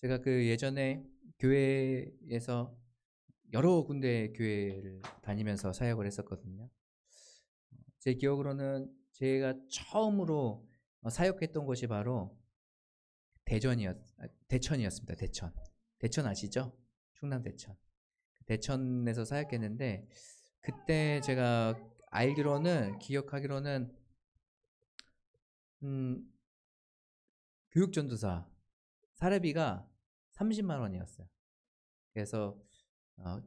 제가 그 예전에 교회에서 여러 군데 교회를 다니면서 사역을 했었거든요. 제 기억으로는 제가 처음으로 사역했던 곳이 바로 대천이었습니다. 대천. 대천 아시죠? 충남 대천. 대천에서 사역했는데 그때 제가 기억하기로는 음, 교육전도사 사례비가 30만 원이었어요. 그래서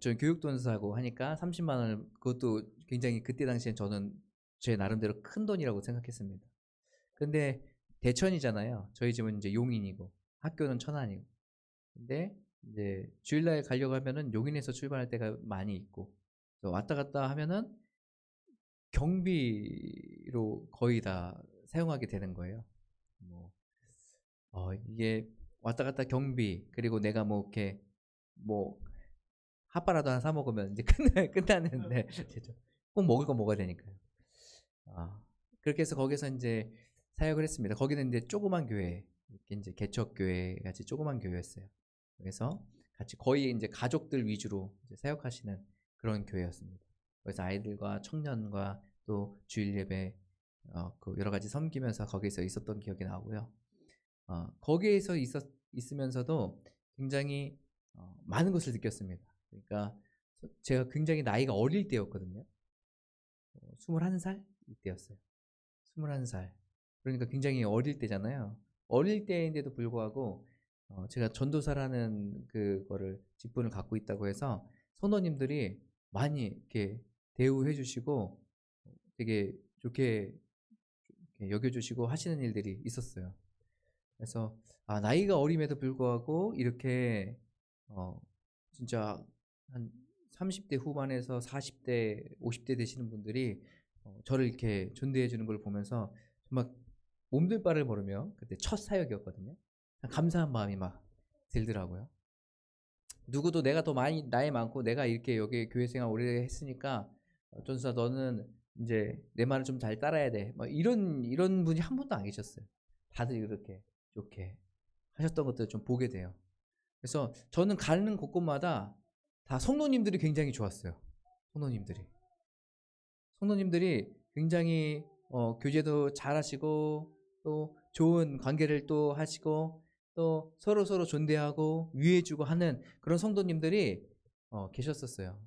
저 교육전도사고 하니까 30만 원을, 그것도 굉장히 그때 당시엔 저는 제 나름대로 큰 돈이라고 생각했습니다. 근데 대천이잖아요. 저희 집은 이제 용인이고 학교는 천안이고. 근데 이제 주일날 가려고 하면은 용인에서 출발할 때가 많이 있고, 그래서 왔다 갔다 하면은 경비로 거의 다 사용하게 되는 거예요. 뭐 이게 왔다 갔다 경비, 그리고 내가 뭐 이렇게 뭐 핫바라도 하나 사 먹으면 이제 끝나는데 꼭 먹을 거 먹어야 되니까요. 아, 그렇게 해서 거기서 이제 사역을 했습니다. 거기는 이제 조그만 교회, 이렇게 이제 개척교회 같이 조그만 교회였어요. 그래서 같이 거의 이제 가족들 위주로 이제 사역하시는 그런 교회였습니다. 그래서 아이들과 청년과 또 주일 예배 그 여러 가지 섬기면서 거기서 있었던 기억이 나고요. 거기에서 있으면서도 굉장히 많은 것을 느꼈습니다. 그러니까 제가 굉장히 나이가 어릴 때였거든요. 21살 이때였어요. 21살. 그러니까 굉장히 어릴 때잖아요. 어릴 때인데도 불구하고 제가 전도사라는 그거를 직분을 갖고 있다고 해서 성도님들이 많이 이렇게 대우해 주시고 되게 좋게 여겨주시고 하시는 일들이 있었어요. 그래서 나이가 어림에도 불구하고 이렇게 진짜 한 30대 후반에서 40대, 50대 되시는 분들이 저를 이렇게 존대해 주는 걸 보면서 정말 몸둘 바를 모르며, 그때 첫 사역이었거든요. 감사한 마음이 막 들더라고요. 누구도 내가 더 많이 나이 많고 내가 이렇게 여기 교회 생활 오래 했으니까 전수사 너는 이제 내 말을 좀 잘 따라야 돼. 막 이런 분이 한 분도 안 계셨어요. 다들 이렇게 좋게 하셨던 것들을 좀 보게 돼요. 그래서 저는 가는 곳곳마다 다 성도님들이 굉장히 좋았어요. 성도님들이. 성도님들이 굉장히 교제도 잘하시고 또 좋은 관계를 또 하시고 또 서로 존대하고 위해주고 하는 그런 성도님들이 계셨었어요.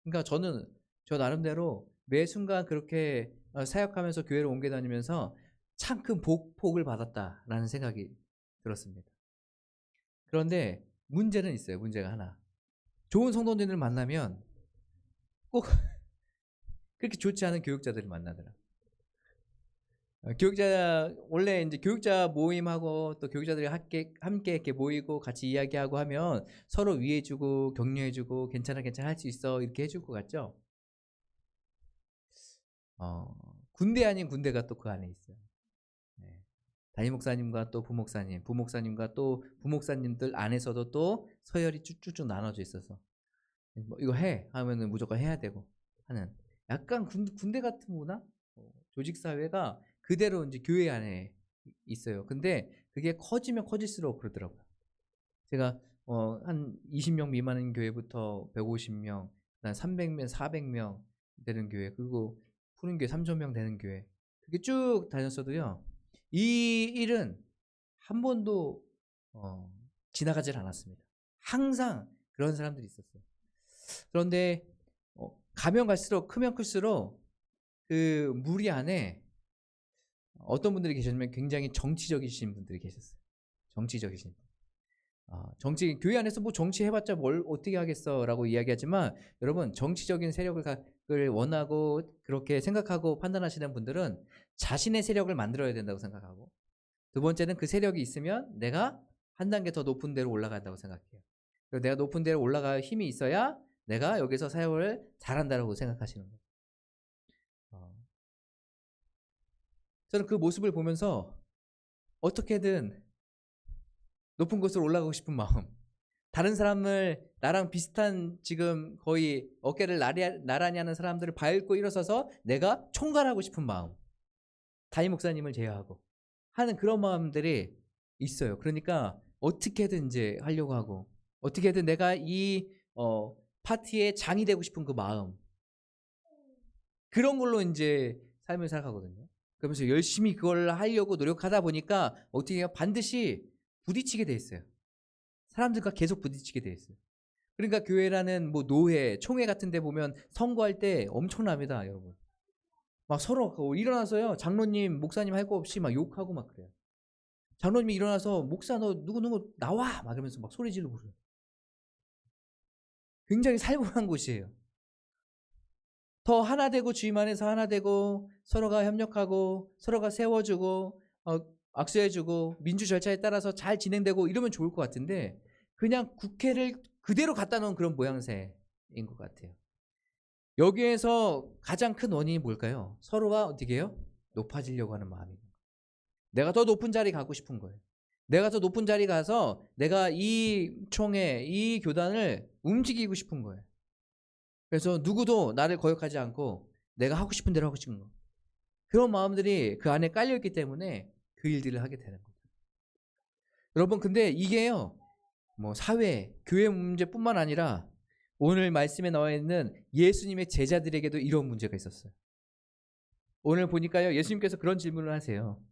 그러니까 저는 저 나름대로 매 순간 그렇게 사역하면서 교회를 옮겨 다니면서 참 큰 복을 받았다라는 생각이 들었습니다. 그런데 문제는 있어요. 문제가 하나. 좋은 성도님을 만나면 꼭 그렇게 좋지 않은 교육자들을 만나더라. 교육자, 원래 이제 교육자 모임하고 또 교육자들이 함께 이렇게 모이고 같이 이야기하고 하면 서로 위해주고 격려해주고 괜찮아 할 수 있어 이렇게 해줄 것 같죠? 군대 아닌 군대가 또 그 안에 있어요. 네. 담임 목사님과 또 부목사님, 부목사님과 또 부목사님들 안에서도 또 서열이 쭉쭉쭉 나눠져 있어서 뭐 이거 해 하면은 무조건 해야 되고 하는 약간 군대 같은 문화, 조직 사회가 그대로 이제 교회 안에 있어요. 근데 그게 커지면 커질수록 그러더라고요. 제가 한 20명 미만인 교회부터 150명, 그다음 300명, 400명 되는 교회, 그리고 푸른 교회 3,000명 되는 교회, 그게 쭉 다녔어도요. 이 일은 한 번도 지나가질 않았습니다. 항상 그런 사람들이 있었어요. 그런데 가면 갈수록 크면 클수록 그 무리 안에 어떤 분들이 계셨냐면 굉장히 정치적이신 분들이 계셨어요. 정치적이신. 정치, 교회 안에서 뭐 정치 해봤자 뭘 어떻게 하겠어라고 이야기하지만 여러분, 정치적인 세력을 원하고 그렇게 생각하고 판단하시는 분들은 자신의 세력을 만들어야 된다고 생각하고, 두 번째는 그 세력이 있으면 내가 한 단계 더 높은 데로 올라간다고 생각해요. 그리고 내가 높은 데로 올라갈 힘이 있어야 내가 여기서 사역을 잘한다고 생각하시는 거예요. 저는 그 모습을 보면서 어떻게든 높은 곳으로 올라가고 싶은 마음, 다른 사람을 나랑 비슷한 지금 거의 어깨를 나란히 하는 사람들을 밟고 일어서서 내가 총괄하고 싶은 마음, 담임 목사님을 제외하고 하는 그런 마음들이 있어요. 그러니까 어떻게든 이제 하려고 하고 어떻게든 내가 이 파티의 장이 되고 싶은 그 마음 그런 걸로 이제 삶을 살아가거든요. 그러면서 열심히 그걸 하려고 노력하다 보니까 어떻게 해요? 반드시 부딪히게 돼 있어요. 사람들과 계속 부딪히게 돼 있어요. 그러니까 교회라는 뭐 노회, 총회 같은 데 보면 선거할 때 엄청납니다, 여러분. 막 서로 일어나서요. 장로님, 목사님 할 거 없이 막 욕하고 막 그래요. 장로님이 일어나서 목사 너 누구누구 나와! 막 이러면서 막 소리 지르고 그래요. 굉장히 살벌한 곳이에요. 더 하나 되고 주임 안에서 하나 되고 서로가 협력하고 서로가 세워주고 악수해주고 민주 절차에 따라서 잘 진행되고 이러면 좋을 것 같은데 그냥 국회를 그대로 갖다 놓은 그런 모양새인 것 같아요. 여기에서 가장 큰 원인이 뭘까요? 서로가 어떻게 해요? 높아지려고 하는 마음이에요. 내가 더 높은 자리 가고 싶은 거예요. 내가 더 높은 자리 가서 내가 이 총회, 이 교단을 움직이고 싶은 거예요. 그래서 누구도 나를 거역하지 않고 내가 하고 싶은 대로 하고 싶은 거. 그런 마음들이 그 안에 깔려있기 때문에 그 일들을 하게 되는 거죠. 여러분 근데 이게요. 뭐 사회, 교회 문제뿐만 아니라 오늘 말씀에 나와 있는 예수님의 제자들에게도 이런 문제가 있었어요. 오늘 보니까요. 예수님께서 그런 질문을 하세요.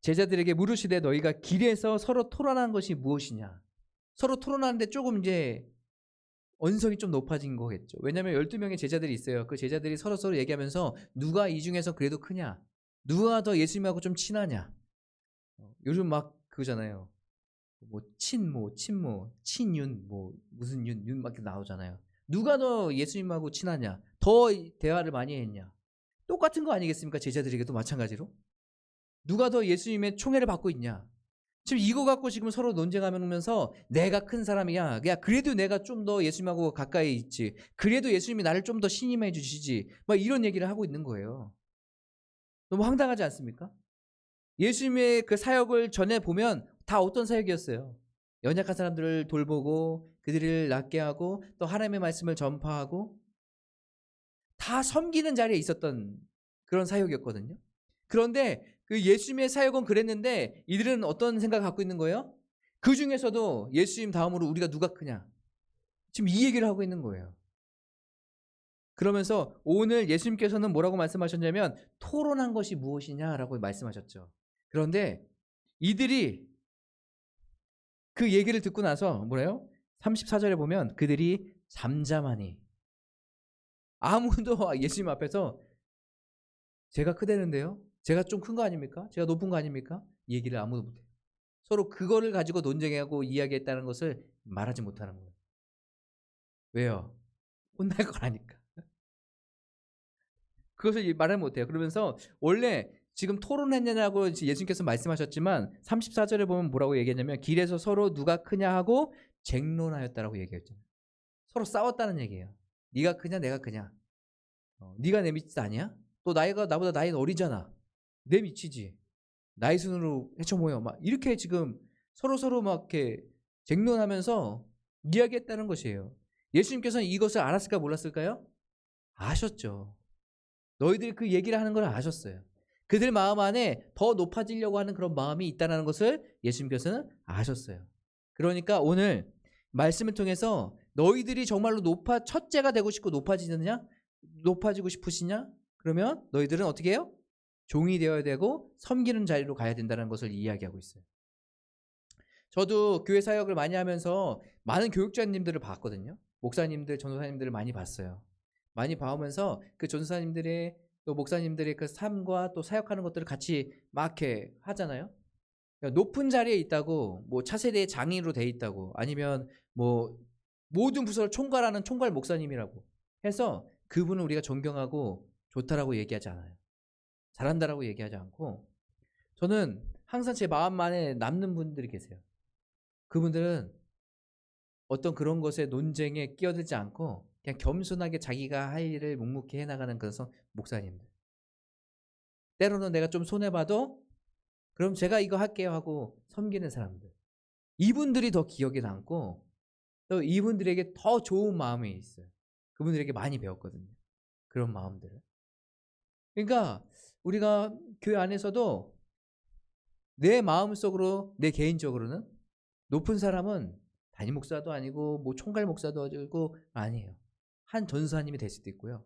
제자들에게 물으시되 너희가 길에서 서로 토론한 것이 무엇이냐. 서로 토론하는데 조금 이제 언성이 좀 높아진 거겠죠. 왜냐하면 12명의 제자들이 있어요. 그 제자들이 서로 얘기하면서 누가 이 중에서 그래도 크냐, 누가 더 예수님하고 좀 친하냐. 요즘 막 그거잖아요. 뭐 친모, 친윤, 뭐 무슨 윤 막 나오잖아요. 누가 더 예수님하고 친하냐, 더 대화를 많이 했냐. 똑같은 거 아니겠습니까? 제자들에게도 마찬가지로. 누가 더 예수님의 총애를 받고 있냐. 지금 이거 갖고 지금 서로 논쟁하면서 내가 큰 사람이야. 야, 그래도 내가 좀 더 예수님하고 가까이 있지. 그래도 예수님이 나를 좀 더 신임해 주시지. 막 이런 얘기를 하고 있는 거예요. 너무 황당하지 않습니까? 예수님의 그 사역을 전해 보면 다 어떤 사역이었어요? 연약한 사람들을 돌보고 그들을 낫게 하고 또 하나님의 말씀을 전파하고 다 섬기는 자리에 있었던 그런 사역이었거든요. 그런데 그 예수님의 사역은 그랬는데 이들은 어떤 생각을 갖고 있는 거예요? 그 중에서도 예수님 다음으로 우리가 누가 크냐? 지금 이 얘기를 하고 있는 거예요. 그러면서 오늘 예수님께서는 뭐라고 말씀하셨냐면 토론한 것이 무엇이냐라고 말씀하셨죠. 그런데 이들이 그 얘기를 듣고 나서 뭐래요? 34절에 보면 그들이 잠잠하니 아무도 예수님 앞에서 제가 크대는데요? 제가 좀 큰 거 아닙니까? 제가 높은 거 아닙니까? 이 얘기를 아무도 못해요. 서로 그거를 가지고 논쟁하고 이야기했다는 것을 말하지 못하는 거예요. 왜요? 혼날 거라니까. 그것을 말을 못해요. 그러면서 원래 지금 토론했냐고 예수님께서 말씀하셨지만 34절에 보면 뭐라고 얘기했냐면 길에서 서로 누가 크냐 하고 쟁론하였다라고 얘기했잖아요. 서로 싸웠다는 얘기예요. 네가 크냐 내가 크냐. 네가 내 밑 아니야? 또 나보다 나이는 어리잖아. 내 밑이지. 나이 순으로 헤쳐 모여 막 이렇게 지금 서로 막 이렇게 쟁론하면서 이야기했다는 것이에요. 예수님께서는 이것을 알았을까 몰랐을까요? 아셨죠. 너희들이 그 얘기를 하는 걸 아셨어요. 그들 마음 안에 더 높아지려고 하는 그런 마음이 있다는 것을 예수님께서는 아셨어요. 그러니까 오늘 말씀을 통해서 너희들이 정말로 첫째가 되고 싶고 높아지고 싶으시냐? 그러면 너희들은 어떻게 해요? 종이 되어야 되고 섬기는 자리로 가야 된다는 것을 이야기하고 있어요. 저도 교회 사역을 많이 하면서 많은 교육자님들을 봤거든요. 목사님들, 전도사님들을 많이 봤어요. 많이 봐오면서 그 전도사님들의 또 목사님들의 그 삶과 또 사역하는 것들을 같이 막 이렇게 하잖아요. 그러니까 높은 자리에 있다고 뭐 차세대의 장인으로 돼 있다고 아니면 뭐 모든 부서를 총괄하는 총괄 목사님이라고 해서 그분을 우리가 존경하고 좋다라고 얘기하지 않아요. 잘한다라고 얘기하지 않고 저는 항상 제 마음 안에 남는 분들이 계세요. 그분들은 어떤 그런 것에 논쟁에 끼어들지 않고 그냥 겸손하게 자기가 할 일을 묵묵히 해나가는 그런 목사님들. 때로는 내가 좀 손해봐도 그럼 제가 이거 할게요 하고 섬기는 사람들. 이분들이 더 기억에 남고 또 이분들에게 더 좋은 마음이 있어요. 그분들에게 많이 배웠거든요. 그런 마음들을. 그러니까 우리가 교회 안에서도 내 마음속으로, 내 개인적으로는 높은 사람은 담임 목사도 아니고 뭐 총괄 목사도 아니에요. 한 전사님이 될 수도 있고요.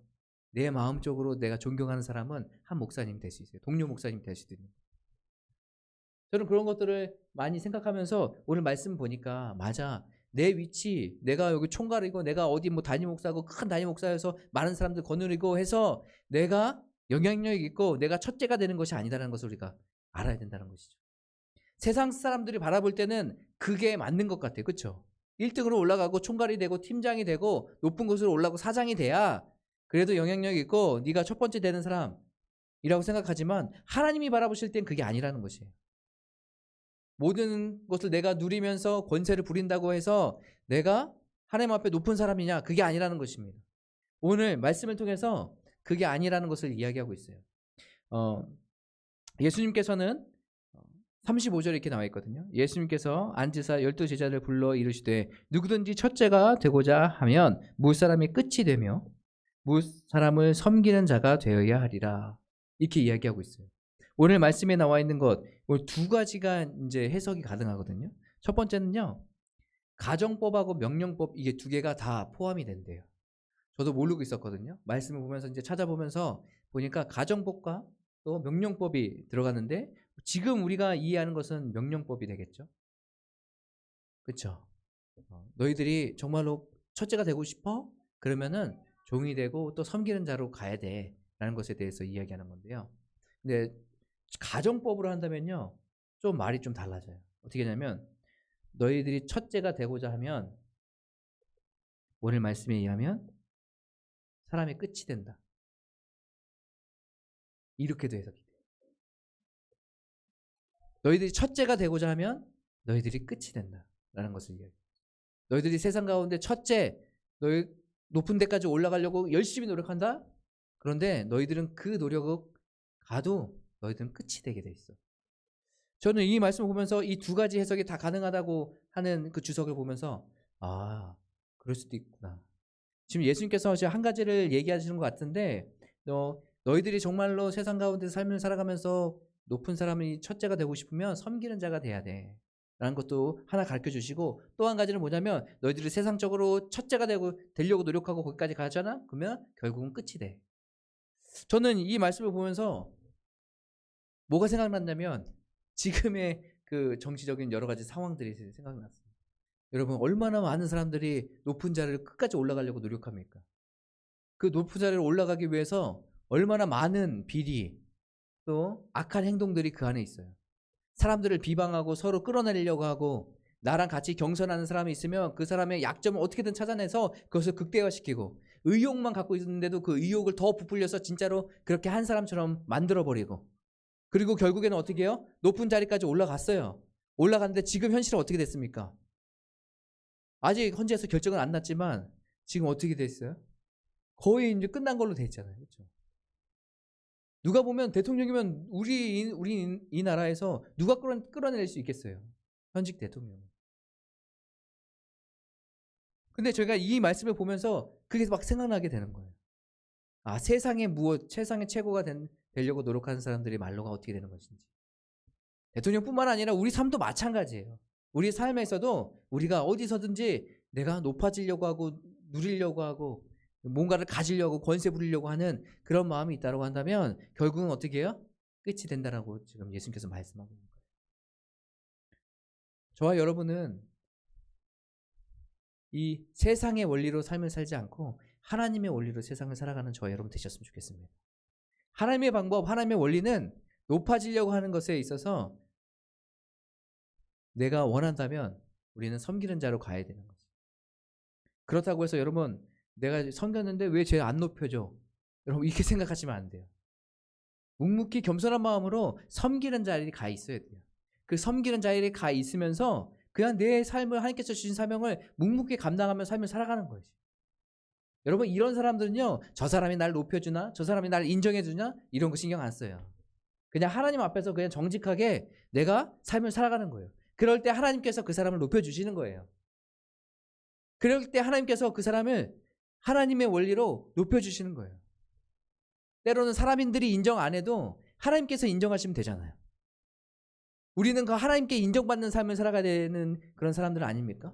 내 마음적으로 내가 존경하는 사람은 한 목사님이 될 수 있어요. 동료 목사님이 될 수도 있는 거예요. 저는 그런 것들을 많이 생각하면서 오늘 말씀 보니까 맞아. 내 위치, 내가 여기 총괄이고 내가 어디 뭐 담임 목사고 큰 담임 목사여서 많은 사람들 거느리고 해서 내가 영향력이 있고 내가 첫째가 되는 것이 아니다라는 것을 우리가 알아야 된다는 것이죠. 세상 사람들이 바라볼 때는 그게 맞는 것 같아요. 그렇죠? 1등으로 올라가고 총괄이 되고 팀장이 되고 높은 곳으로 올라가고 사장이 돼야 그래도 영향력이 있고 네가 첫 번째 되는 사람이라고 생각하지만 하나님이 바라보실 땐 그게 아니라는 것이에요. 모든 것을 내가 누리면서 권세를 부린다고 해서 내가 하나님 앞에 높은 사람이냐? 그게 아니라는 것입니다. 오늘 말씀을 통해서 그게 아니라는 것을 이야기하고 있어요. 예수님께서는 35절에 이렇게 나와 있거든요. 예수님께서 앉으사 12제자를 불러 이르시되 누구든지 첫째가 되고자 하면 무사람이 끝이 되며 무사람을 섬기는 자가 되어야 하리라. 이렇게 이야기하고 있어요. 오늘 말씀에 나와 있는 것, 오늘 두 가지가 이제 해석이 가능하거든요. 첫 번째는요, 가정법하고 명령법, 이게 두 개가 다 포함이 된대요. 저도 모르고 있었거든요. 말씀을 보면서 이제 찾아보면서 보니까 가정법과 또 명령법이 들어가는데 지금 우리가 이해하는 것은 명령법이 되겠죠. 그렇죠? 너희들이 정말로 첫째가 되고 싶어? 그러면은 종이 되고 또 섬기는 자로 가야 돼 라는 것에 대해서 이야기하는 건데요. 근데 가정법으로 한다면요 좀 말이 좀 달라져요. 어떻게 하냐면 너희들이 첫째가 되고자 하면 오늘 말씀에 의하면 사람의 끝이 된다. 이렇게도 해석이 돼요. 너희들이 첫째가 되고자 하면 너희들이 끝이 된다 라는 것을 이야기해요. 너희들이 세상 가운데 첫째, 너희 높은 데까지 올라가려고 열심히 노력한다? 그런데 너희들은 그 노력을 가도 너희들은 끝이 되게 돼 있어. 저는 이 말씀을 보면서 이 두 가지 해석이 다 가능하다고 하는 그 주석을 보면서 아, 그럴 수도 있구나. 지금 예수님께서 한 가지를 얘기하시는 것 같은데 너희들이 정말로 세상 가운데 삶을 살아가면서 높은 사람이 첫째가 되고 싶으면 섬기는 자가 돼야 돼 라는 것도 하나 가르쳐주시고 또 한 가지는 뭐냐면 너희들이 세상적으로 첫째가 되려고 노력하고 거기까지 가잖아? 그러면 결국은 끝이 돼. 저는 이 말씀을 보면서 뭐가 생각났냐면 지금의 그 정치적인 여러 가지 상황들이 생각났어요. 여러분 얼마나 많은 사람들이 높은 자리를 끝까지 올라가려고 노력합니까? 그 높은 자리를 올라가기 위해서 얼마나 많은 비리 또 악한 행동들이 그 안에 있어요. 사람들을 비방하고 서로 끌어내리려고 하고 나랑 같이 경선하는 사람이 있으면 그 사람의 약점을 어떻게든 찾아내서 그것을 극대화시키고 의욕만 갖고 있는데도 그 의욕을 더 부풀려서 진짜로 그렇게 한 사람처럼 만들어버리고 그리고 결국에는 어떻게 해요? 높은 자리까지 올라갔어요. 올라갔는데 지금 현실은 어떻게 됐습니까? 아직 헌재에서 결정은 안 났지만 지금 어떻게 됐어요? 거의 이제 끝난 걸로 돼 있잖아요. 그렇죠? 누가 보면 대통령이면 우리 이 나라에서 누가 끌어낼 수 있겠어요? 현직 대통령. 근데 저희가 이 말씀을 보면서 그게 막 생각나게 되는 거예요. 아, 세상의 최고가 되려고 노력하는 사람들의 말로가 어떻게 되는 것인지. 대통령뿐만 아니라 우리 삶도 마찬가지예요. 우리 삶에서도 우리가 어디서든지 내가 높아지려고 하고 누리려고 하고 뭔가를 가지려고 권세 부리려고 하는 그런 마음이 있다고 한다면 결국은 어떻게 해요? 끝이 된다라고 지금 예수님께서 말씀하고 있는 거예요. 저와 여러분은 이 세상의 원리로 삶을 살지 않고 하나님의 원리로 세상을 살아가는 저와 여러분 되셨으면 좋겠습니다. 하나님의 방법, 하나님의 원리는 높아지려고 하는 것에 있어서 내가 원한다면 우리는 섬기는 자로 가야 되는 거죠. 그렇다고 해서 여러분 내가 섬겼는데 왜 쟤 안 높여줘? 여러분 이렇게 생각하시면 안 돼요. 묵묵히 겸손한 마음으로 섬기는 자리에 가 있어야 돼요. 그 섬기는 자리에 가 있으면서 그냥 내 삶을 하나님께서 주신 사명을 묵묵히 감당하며 삶을 살아가는 거지. 여러분 이런 사람들은요 저 사람이 날 높여주나 저 사람이 날 인정해주나 이런 거 신경 안 써요. 그냥 하나님 앞에서 그냥 정직하게 내가 삶을 살아가는 거예요. 그럴 때 하나님께서 그 사람을 높여주시는 거예요. 그럴 때 하나님께서 그 사람을 하나님의 원리로 높여주시는 거예요. 때로는 사람인들이 인정 안 해도 하나님께서 인정하시면 되잖아요. 우리는 그 하나님께 인정받는 삶을 살아가야 되는 그런 사람들은 아닙니까?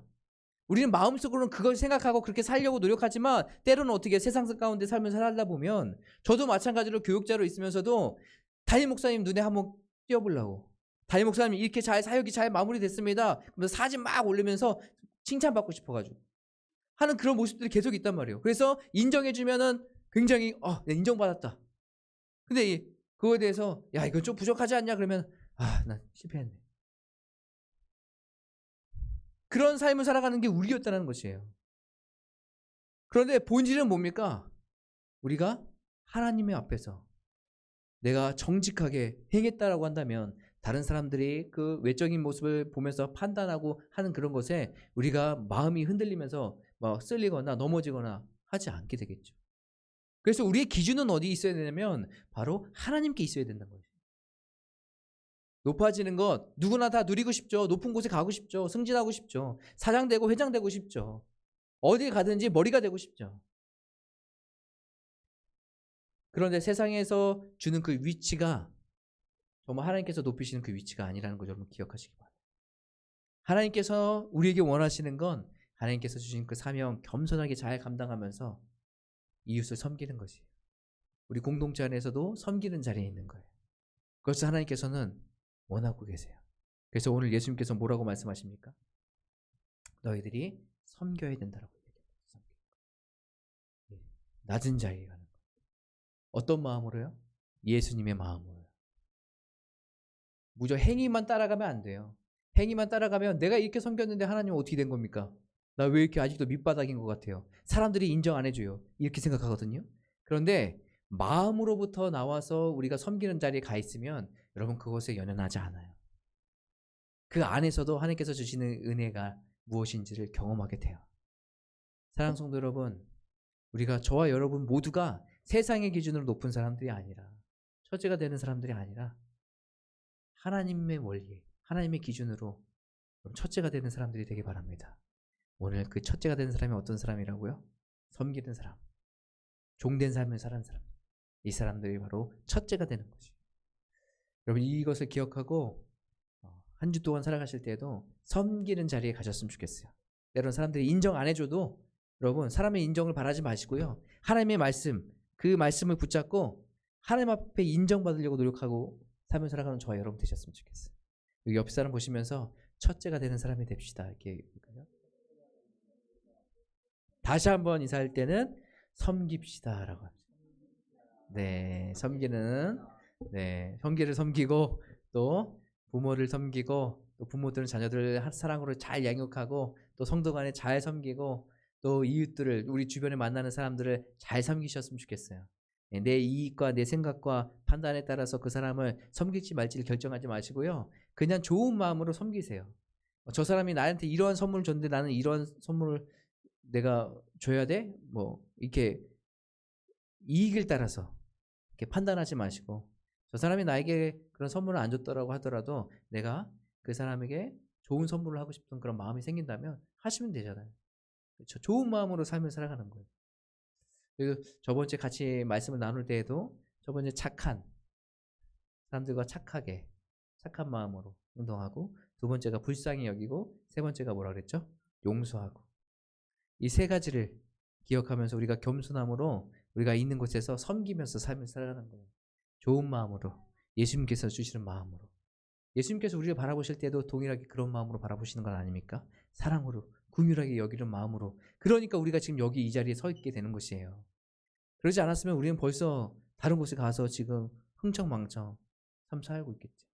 우리는 마음속으로는 그걸 생각하고 그렇게 살려고 노력하지만 때로는 어떻게 세상 가운데 삶을 살다 보면 저도 마찬가지로 교육자로 있으면서도 담임 목사님 눈에 한번 띄워보려고 담임 목사님 이렇게 잘 사역이 잘 마무리됐습니다. 그래서 사진 막 올리면서 칭찬받고 싶어가지고 하는 그런 모습들이 계속 있단 말이에요. 그래서 인정해주면은 굉장히 내 인정받았다. 근데 그거에 대해서 야 이건 좀 부족하지 않냐 그러면 난 실패했네. 그런 삶을 살아가는 게 우리였다는 것이에요. 그런데 본질은 뭡니까? 우리가 하나님의 앞에서 내가 정직하게 행했다라고 한다면 다른 사람들이 그 외적인 모습을 보면서 판단하고 하는 그런 것에 우리가 마음이 흔들리면서 막 쓸리거나 넘어지거나 하지 않게 되겠죠. 그래서 우리의 기준은 어디 있어야 되냐면 바로 하나님께 있어야 된다는 거예요. 높아지는 것 누구나 다 누리고 싶죠. 높은 곳에 가고 싶죠. 승진하고 싶죠. 사장 되고 회장 되고 싶죠. 어디 가든지 머리가 되고 싶죠. 그런데 세상에서 주는 그 위치가 정말 하나님께서 높이시는 그 위치가 아니라는 걸 여러분 기억하시기 바랍니다. 하나님께서 우리에게 원하시는 건 하나님께서 주신 그 사명 겸손하게 잘 감당하면서 이웃을 섬기는 것이에요. 우리 공동체 안에서도 섬기는 자리에 있는 거예요. 그것을 하나님께서는 원하고 계세요. 그래서 오늘 예수님께서 뭐라고 말씀하십니까? 너희들이 섬겨야 된다라고 얘기합니다. 낮은 자리에 가는 거. 어떤 마음으로요? 예수님의 마음으로요. 무조건 행위만 따라가면 안 돼요. 행위만 따라가면 내가 이렇게 섬겼는데 하나님은 어떻게 된 겁니까? 나 왜 이렇게 아직도 밑바닥인 것 같아요? 사람들이 인정 안 해줘요. 이렇게 생각하거든요. 그런데 마음으로부터 나와서 우리가 섬기는 자리에 가 있으면 여러분 그것에 연연하지 않아요. 그 안에서도 하나님께서 주시는 은혜가 무엇인지를 경험하게 돼요. 사랑하는 성도 여러분, 우리가 저와 여러분 모두가 세상의 기준으로 높은 사람들이 아니라 처제가 되는 사람들이 아니라 하나님의 원리, 하나님의 기준으로 첫째가 되는 사람들이 되기 바랍니다. 오늘 그 첫째가 되는 사람이 어떤 사람이라고요? 섬기는 사람, 종된 삶을 사는 사람. 이 사람들이 바로 첫째가 되는 거죠. 여러분 이것을 기억하고 한 주 동안 살아가실 때에도 섬기는 자리에 가셨으면 좋겠어요. 때로는 사람들이 인정 안 해줘도 여러분 사람의 인정을 바라지 마시고요. 하나님의 말씀, 그 말씀을 붙잡고 하나님 앞에 인정받으려고 노력하고 삶을 살아가는 저와 여러분 되셨으면 좋겠어요. 여기 옆 사람 보시면서 첫째가 되는 사람이 됩시다. 이렇게 다시 한번 인사할 때는 섬깁시다라고 합니다. 네, 섬기는 형제를 섬기고 또 부모를 섬기고 또 부모들은 자녀들을 사랑으로 잘 양육하고 또 성도 간에 잘 섬기고 또 이웃들을 우리 주변에 만나는 사람들을 잘 섬기셨으면 좋겠어요. 내 이익과 내 생각과 판단에 따라서 그 사람을 섬길지 말지를 결정하지 마시고요. 그냥 좋은 마음으로 섬기세요. 저 사람이 나한테 이러한 선물을 줬는데 나는 이러한 선물을 내가 줘야 돼? 뭐 이렇게 이익을 따라서 이렇게 판단하지 마시고 저 사람이 나에게 그런 선물을 안 줬더라고 하더라도 내가 그 사람에게 좋은 선물을 하고 싶은 그런 마음이 생긴다면 하시면 되잖아요. 그렇죠? 좋은 마음으로 삶을 살아가는 거예요. 그리고 저번 주에 같이 말씀을 나눌 때에도 저번 주에 착한 사람들과 착하게 착한 마음으로 행동하고 두 번째가 불쌍히 여기고 세 번째가 뭐라 그랬죠? 용서하고 이 세 가지를 기억하면서 우리가 겸손함으로 우리가 있는 곳에서 섬기면서 삶을 살아가는 거예요. 좋은 마음으로 예수님께서 주시는 마음으로 예수님께서 우리를 바라보실 때도 동일하게 그런 마음으로 바라보시는 건 아닙니까? 사랑으로 긍휼하게 여기는 마음으로 그러니까 우리가 지금 여기 이 자리에 서 있게 되는 것이에요. 그러지 않았으면 우리는 벌써 다른 곳에 가서 지금 흥청망청 삶 살고 있겠죠.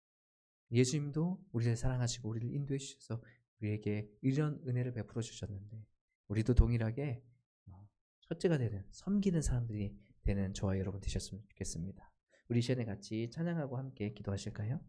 예수님도 우리를 사랑하시고 우리를 인도해 주셔서 우리에게 이런 은혜를 베풀어 주셨는데 우리도 동일하게 첫째가 되는 섬기는 사람들이 되는 저와 여러분 되셨으면 좋겠습니다. 우리 시간에 같이 찬양하고 함께 기도하실까요?